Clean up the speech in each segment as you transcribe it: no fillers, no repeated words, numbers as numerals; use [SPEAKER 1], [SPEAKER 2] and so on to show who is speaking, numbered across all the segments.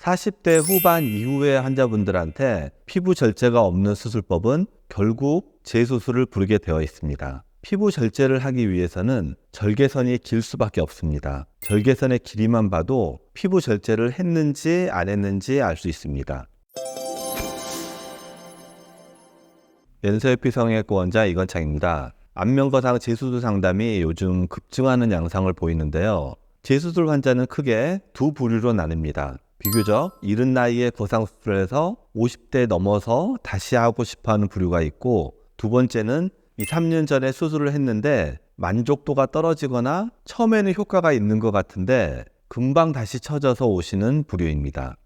[SPEAKER 1] 40대 후반 이후의 환자분들한테 피부 절제가 없는 수술법은 결국 재수술을 부르게 되어 있습니다. 피부 절제를 하기 위해서는 절개선이 길 수밖에 없습니다. 절개선의 길이만 봐도 피부 절제를 했는지 안 했는지 알 수 있습니다. 연세회피 성형외과 원장 이건창입니다. 안면거상 재수술 상담이 요즘 급증하는 양상을 보이는데요. 재수술 환자는 크게 두 부류로 나뉩니다. 비교적 이른 나이에 거상수술을 해서 50대 넘어서 다시 하고 싶어하는 부류가 있고, 두 번째는 2, 3년 전에 수술을 했는데 만족도가 떨어지거나 처음에는 효과가 있는 것 같은데 금방 다시 처져서 오시는 부류입니다.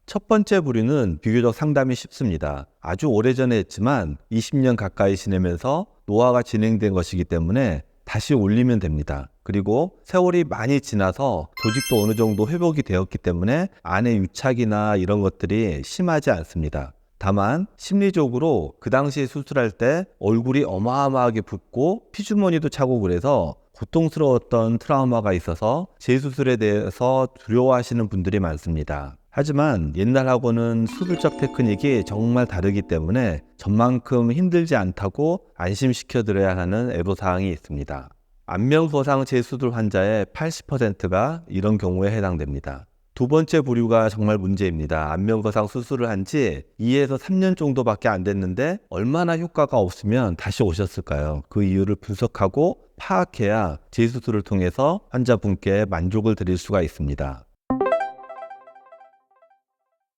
[SPEAKER 1] 첫 번째 부류는 비교적 상담이 쉽습니다. 아주 오래전에 했지만 20년 가까이 지내면서 노화가 진행된 것이기 때문에 다시 올리면 됩니다. 그리고 세월이 많이 지나서 조직도 어느 정도 회복이 되었기 때문에 안에 유착이나 이런 것들이 심하지 않습니다. 다만 심리적으로 그 당시에 수술할 때 얼굴이 어마어마하게 붓고 피주머니도 차고 그래서 고통스러웠던 트라우마가 있어서 재수술에 대해서 두려워하시는 분들이 많습니다. 하지만 옛날하고는 수술적 테크닉이 정말 다르기 때문에 전만큼 힘들지 않다고 안심시켜드려야 하는 애로사항이 있습니다. 안면거상 재수술 환자의 80%가 이런 경우에 해당됩니다. 두 번째 부류가 정말 문제입니다. 안면거상 수술을 한 지 2에서 3년 정도밖에 안 됐는데 얼마나 효과가 없으면 다시 오셨을까요? 그 이유를 분석하고 파악해야 재수술을 통해서 환자분께 만족을 드릴 수가 있습니다.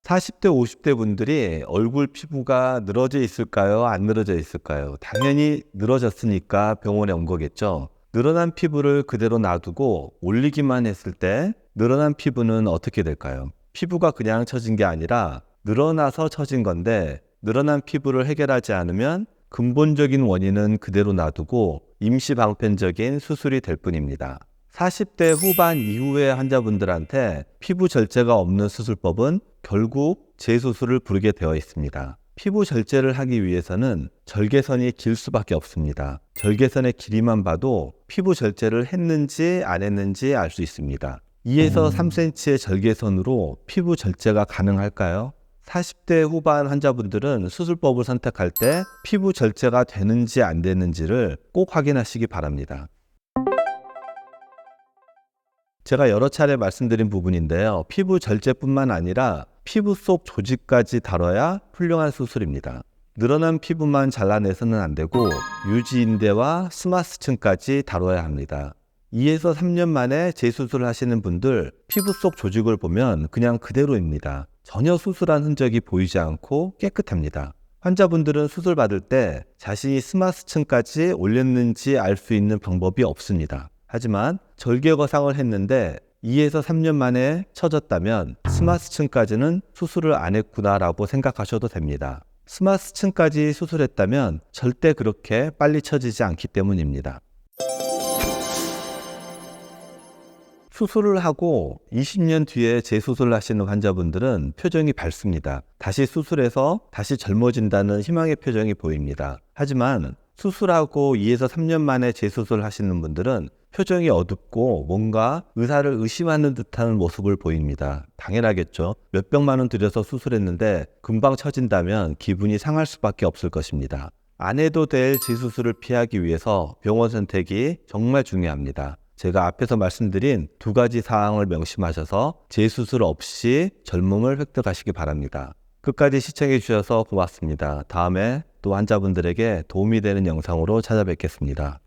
[SPEAKER 1] 40대, 50대 분들이 얼굴 피부가 늘어져 있을까요? 안 늘어져 있을까요? 당연히 늘어졌으니까 병원에 온 거겠죠. 늘어난 피부를 그대로 놔두고 올리기만 했을 때 늘어난 피부는 어떻게 될까요? 피부가 그냥 처진 게 아니라 늘어나서 처진 건데, 늘어난 피부를 해결하지 않으면 근본적인 원인은 그대로 놔두고 임시 방편적인 수술이 될 뿐입니다. 40대 후반 이후의 환자분들한테 피부 절제가 없는 수술법은 결국 재수술을 부르게 되어 있습니다. 피부 절제를 하기 위해서는 절개선이 길 수밖에 없습니다. 절개선의 길이만 봐도 피부 절제를 했는지 안 했는지 알 수 있습니다. 2에서 3cm의 절개선으로 피부 절제가 가능할까요? 40대 후반 환자분들은 수술법을 선택할 때 피부 절제가 되는지 안 되는지를 꼭 확인하시기 바랍니다. 제가 여러 차례 말씀드린 부분인데요. 피부 절제뿐만 아니라 피부 속 조직까지 다뤄야 훌륭한 수술입니다. 늘어난 피부만 잘라내서는 안 되고 유지인대와 스마스층까지 다뤄야 합니다. 2에서 3년 만에 재수술을 하시는 분들 피부 속 조직을 보면 그냥 그대로입니다. 전혀 수술한 흔적이 보이지 않고 깨끗합니다. 환자분들은 수술 받을 때 자신이 스마스층까지 올렸는지 알 수 있는 방법이 없습니다. 하지만 절개거상을 했는데 2에서 3년 만에 처졌다면 스마스층까지는 수술을 안 했구나라고 생각하셔도 됩니다. 스마스층까지 수술했다면 절대 그렇게 빨리 처지지 않기 때문입니다. 수술을 하고 20년 뒤에 재수술을 하시는 환자분들은 표정이 밝습니다. 다시 수술해서 다시 젊어진다는 희망의 표정이 보입니다. 하지만 수술하고 2에서 3년 만에 재수술을 하시는 분들은 표정이 어둡고 뭔가 의사를 의심하는 듯한 모습을 보입니다. 당연하겠죠. 몇백만 원 들여서 수술했는데 금방 처진다면 기분이 상할 수밖에 없을 것입니다. 안 해도 될 재수술을 피하기 위해서 병원 선택이 정말 중요합니다. 제가 앞에서 말씀드린 두 가지 사항을 명심하셔서 재수술 없이 젊음을 획득하시기 바랍니다. 끝까지 시청해 주셔서 고맙습니다. 다음에 또 환자분들에게 도움이 되는 영상으로 찾아뵙겠습니다.